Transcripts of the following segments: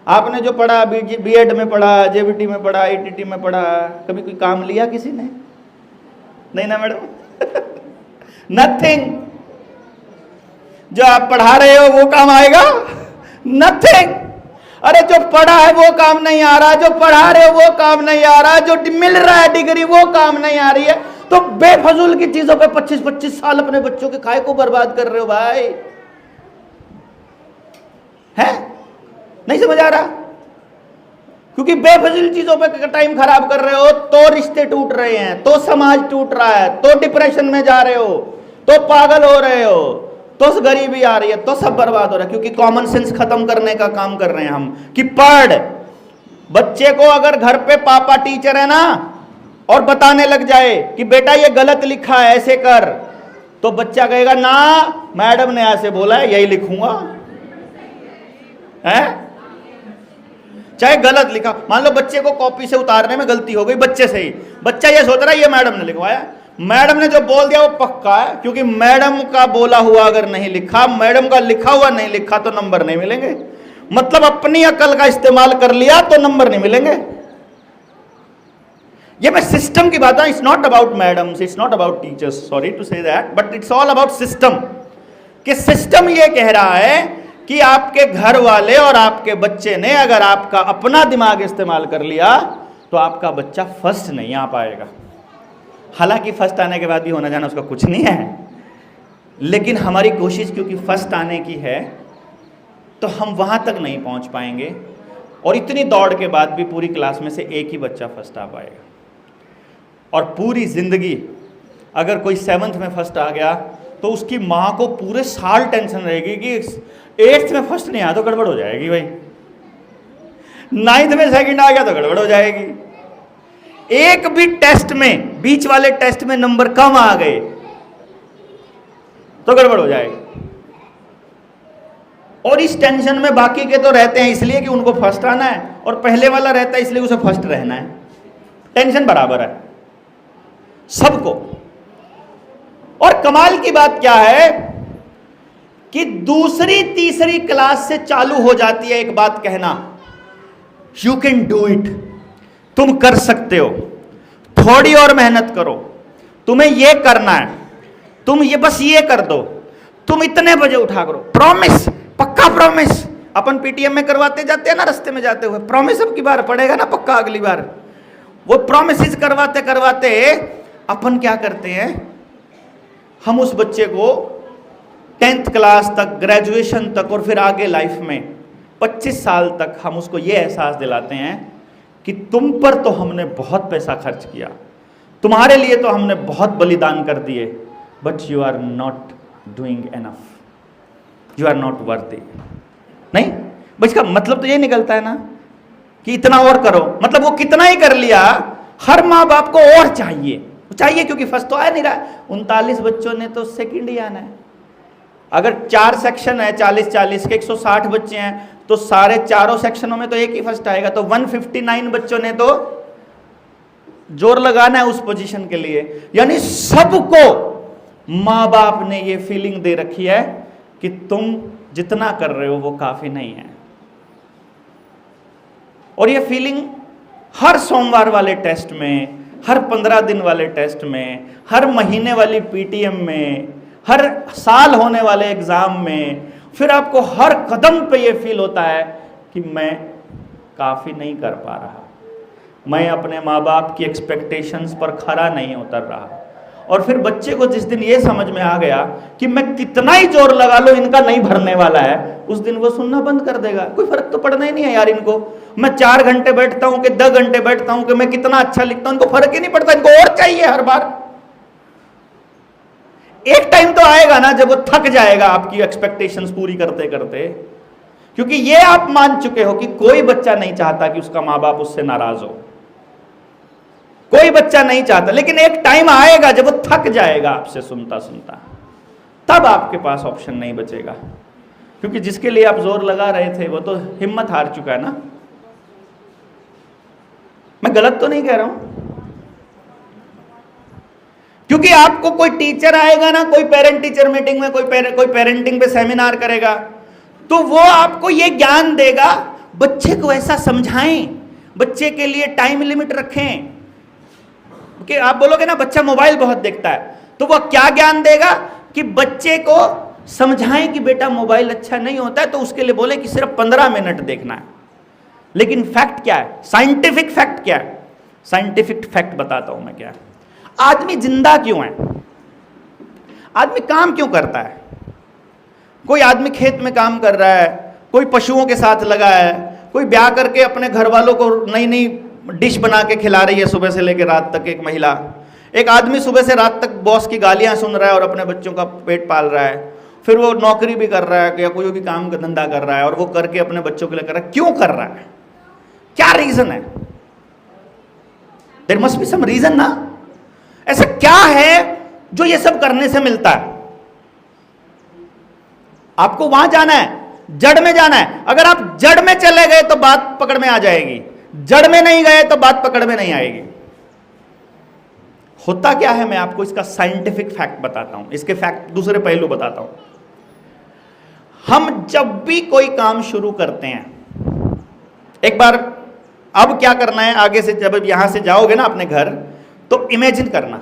आपने जो पढ़ा, बीएड में पढ़ा, जेबीटी में पढ़ा, ईटीटी में पढ़ा, कभी कोई काम लिया किसी ने? नहीं ना मैडम। नथिंग। जो आप पढ़ा रहे हो वो काम आएगा? नथिंग। अरे जो पढ़ा है वो काम नहीं आ रहा, जो पढ़ा रहे हो वो काम नहीं आ रहा, जो मिल रहा है डिग्री वो काम नहीं आ रही है, तो बेफजूल की चीजों पे 25-25 साल अपने बच्चों के खाए को बर्बाद कर रहे हो भाई। है नहीं समझ आ रहा? क्योंकि बेफजूल चीजों पे टाइम खराब कर रहे हो तो रिश्ते टूट रहे हैं, तो समाज टूट रहा है, तो डिप्रेशन में जा रहे हो, तो पागल हो रहे हो, तो गरीबी आ रही है, तो सब बर्बाद हो रहा है। क्योंकि कॉमन सेंस खत्म करने का काम कर रहे हैं हम कि पढ़। बच्चे को अगर घर पे पापा टीचर है ना और बताने लग जाए कि बेटा ये गलत लिखा है ऐसे कर, तो बच्चा कहेगा ना मैडम ने ऐसे बोला है यही लिखूंगा। है चाहे गलत लिखा, मान लो बच्चे को कॉपी से उतारने में गलती हो गई बच्चे से ही, बच्चा ये सोच रहा है ये मैडम ने लिखवाया, मैडम ने जो बोल दिया वो पक्का है, क्योंकि मैडम का बोला हुआ अगर नहीं लिखा, मैडम का लिखा हुआ नहीं लिखा तो नंबर नहीं मिलेंगे। मतलब अपनी अकल का इस्तेमाल कर लिया तो नंबर नहीं मिलेंगे। ये मैं सिस्टम की बात है, it's not about madams, it's not about teachers, sorry to say that, but it's all about system. कि सिस्टम ये कह रहा है कि आपके घर वाले और आपके बच्चे ने अगर आपका अपना दिमाग इस्तेमाल कर लिया तो आपका बच्चा फर्स्ट नहीं आ पाएगा। हालांकि फर्स्ट आने के बाद भी होना जाना उसका कुछ नहीं है, लेकिन हमारी कोशिश क्योंकि फर्स्ट आने की है तो हम वहां तक नहीं पहुंच पाएंगे, और इतनी दौड़ के बाद भी पूरी क्लास में से एक ही बच्चा फर्स्ट आ पाएगा। और पूरी जिंदगी अगर कोई 7th में फर्स्ट आ गया तो उसकी माँ को पूरे साल टेंशन रहेगी कि 8th में फर्स्ट नहीं आया तो गड़बड़ हो जाएगी भाई, 9th में सेकंड आ गया तो गड़बड़ हो जाएगी, एक भी टेस्ट में, बीच वाले टेस्ट में नंबर कम आ गए तो गड़बड़ हो जाएगी। और इस टेंशन में बाकी के तो रहते हैं इसलिए कि उनको फर्स्ट आना है, और पहले वाला रहता है इसलिए उसे फर्स्ट रहना है। टेंशन बराबर है सबको। और कमाल की बात क्या है कि दूसरी तीसरी क्लास से चालू हो जाती है एक बात कहना, यू कैन डू इट, तुम कर सकते हो, थोड़ी और मेहनत करो, तुम्हें ये करना है, तुम ये बस ये कर दो, तुम इतने बजे उठा करो, प्रॉमिस, पक्का प्रॉमिस। अपन पीटीएम में करवाते जाते हैं ना रास्ते में जाते हुए, प्रॉमिस अब की बार पड़ेगा ना पक्का अगली बार। वो प्रॉमिसेस करवाते करवाते अपन क्या करते हैं, हम उस बच्चे को 10th क्लास तक, ग्रेजुएशन तक और फिर आगे लाइफ में 25 साल तक हम उसको ये एहसास दिलाते हैं कि तुम पर तो हमने बहुत पैसा खर्च किया, तुम्हारे लिए तो हमने बहुत बलिदान कर दिए, but you are not doing enough, you are not worthy. नहीं, बस का मतलब तो ये निकलता है ना कि इतना और करो, मतलब वो कितना ही कर लिया, हर माँ बाप को और चाहिए क्योंकि फर्स्ट तो आ नहीं रहा। 39 बच्चों ने तो सेकंड ही आना है। अगर 4 सेक्शन है 40-40 के, 160 बच्चे हैं तो सारे चारों सेक्शनों में तो एक ही फर्स्ट आएगा, तो 159 बच्चों ने तो जोर लगाना है उस पोजीशन के लिए। यानी सबको माँ बाप ने ये फीलिंग दे रखी है कि तुम जितना कर रहे हो वो काफी नहीं है। और ये फीलिंग हर सोमवार वाले टेस्ट में, हर 15 दिन वाले टेस्ट में, हर महीने वाली पीटीएम में, हर साल होने वाले एग्जाम में, फिर आपको हर कदम पे ये फील होता है कि मैं काफी नहीं कर पा रहा, मैं अपने माँ बाप की एक्सपेक्टेशंस पर खरा नहीं उतर रहा। और फिर बच्चे को जिस दिन ये समझ में आ गया कि मैं कितना ही जोर लगा लो इनका नहीं भरने वाला है, उस दिन वो सुनना बंद कर देगा। कोई फर्क तो पड़ना ही नहीं है यार इनको, मैं 4 घंटे बैठता हूं कि 10 घंटे बैठता हूं कि मैं कितना अच्छा लिखता हूं, इनको फर्क ही नहीं पड़ता, इनको और चाहिए हर बार। एक टाइम तो आएगा ना जब वो थक जाएगा आपकी एक्सपेक्टेशंस पूरी करते करते, क्योंकि ये आप मान चुके हो कि कोई बच्चा नहीं चाहता कि उसका माँ बाप उससे नाराज हो, कोई बच्चा नहीं चाहता। लेकिन एक टाइम आएगा जब वो थक जाएगा आपसे सुनता सुनता, तब आपके पास ऑप्शन नहीं बचेगा, क्योंकि जिसके लिए आप जोर लगा रहे थे वो तो हिम्मत हार चुका है ना। मैं गलत तो नहीं कह रहा हूं, क्योंकि आपको कोई टीचर आएगा ना, कोई पेरेंट टीचर मीटिंग में, कोई पेरेंटिंग पे सेमिनार करेगा, तो वो आपको ये ज्ञान देगा, बच्चे को ऐसा समझाएं, बच्चे के लिए टाइम लिमिट रखें कि आप बोलोगे ना बच्चा मोबाइल बहुत देखता है, तो वह क्या ज्ञान देगा कि बच्चे को समझाएं कि बेटा मोबाइल अच्छा नहीं होता है, तो उसके लिए बोले कि सिर्फ 15 मिनट देखना है। लेकिन फैक्ट क्या है, साइंटिफिक फैक्ट क्या है? साइंटिफिक फैक्ट बताता हूं मैं क्या है। आदमी जिंदा क्यों है? आदमी काम क्यों करता है? कोई आदमी खेत में काम कर रहा है, कोई पशुओं के साथ लगा है, कोई ब्याह करके अपने घर वालों को नई नई डिश बना के खिला रही है सुबह से लेकर रात तक। एक महिला, एक आदमी सुबह से रात तक बॉस की गालियां सुन रहा है और अपने बच्चों का पेट पाल रहा है, फिर वो नौकरी भी कर रहा है या कोई भी काम का धंधा कर रहा है, और वो करके अपने बच्चों के लिए कर रहा है। क्यों कर रहा है? क्या रीजन है? There must be some reason ना। ऐसा क्या है जो ये सब करने से मिलता है? आपको वहां जाना है, जड़ में जाना है। अगर आप जड़ में चले गए तो बात पकड़ में आ जाएगी, जड़ में नहीं गए तो बात पकड़ में नहीं आएगी। होता क्या है, मैं आपको इसका साइंटिफिक फैक्ट बताता हूं, इसके फैक्ट दूसरे पहलू बताता हूं। हम जब भी कोई काम शुरू करते हैं, एक बार अब क्या करना है, आगे से जब यहां से जाओगे ना अपने घर, तो इमेजिन करना,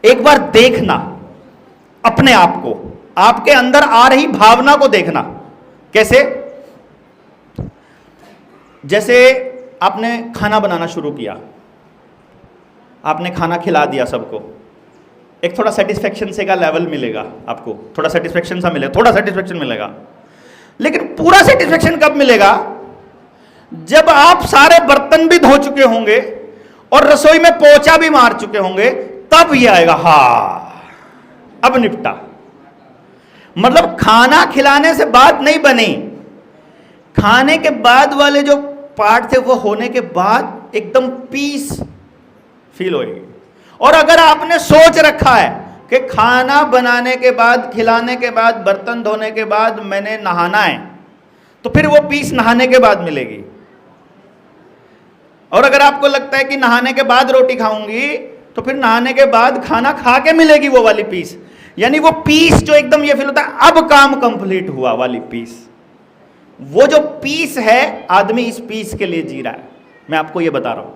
एक बार देखना अपने आप को, आपके अंदर आ रही भावना को देखना। कैसे? जैसे आपने खाना बनाना शुरू किया, आपने खाना खिला दिया सबको, एक थोड़ा सेटिस्फेक्शन से का लेवल मिलेगा आपको, थोड़ा सेटिस्फेक्शन सा मिलेगा, थोड़ा सेटिस्फेक्शन मिलेगा। लेकिन पूरा सेटिस्फेक्शन कब मिलेगा? जब आप सारे बर्तन भी धो चुके होंगे और रसोई में पोंछा भी मार चुके होंगे, तब ये आएगा, हाँ अब निपटा। मतलब खाना खिलाने से बात नहीं बनी, खाने के बाद वाले जो पार्ट थे वो होने के बाद एकदम पीस फील होगी। और अगर आपने सोच रखा है कि खाना बनाने के बाद, खिलाने के बाद, बर्तन धोने के बाद मैंने नहाना है, तो फिर वो पीस नहाने के बाद मिलेगी। और अगर आपको लगता है कि नहाने के बाद रोटी खाऊंगी, तो फिर नहाने के बाद खाना खा के मिलेगी वो वाली पीस। यानी वो पीस जो एकदम ये फील होता है अब काम कंप्लीट हुआ वाली पीस, वो जो पीस है, आदमी इस पीस के लिए जी रहा है। मैं आपको ये बता रहा हूं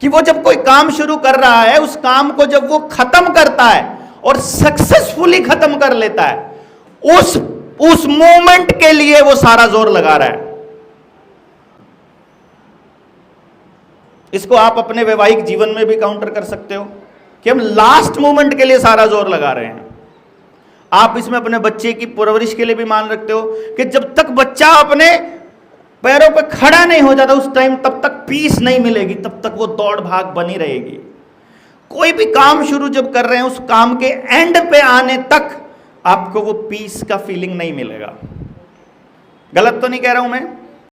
कि वो जब कोई काम शुरू कर रहा है, उस काम को जब वो खत्म करता है और सक्सेसफुली खत्म कर लेता है, उस मोमेंट के लिए वो सारा जोर लगा रहा है। इसको आप अपने वैवाहिक जीवन में भी काउंटर कर सकते हो कि हम लास्ट मोमेंट के लिए सारा जोर लगा रहे हैं। आप इसमें अपने बच्चे की परवरिश के लिए भी मान रखते हो कि जब तक बच्चा अपने पैरों पे खड़ा नहीं हो जाता उस टाइम, तब तक पीस नहीं मिलेगी, तब तक वो दौड़ भाग बनी रहेगी। कोई भी काम शुरू जब कर रहे हैं, उस काम के एंड पे आने तक आपको वो पीस का फीलिंग नहीं मिलेगा। गलत तो नहीं कह रहा हूं मैं?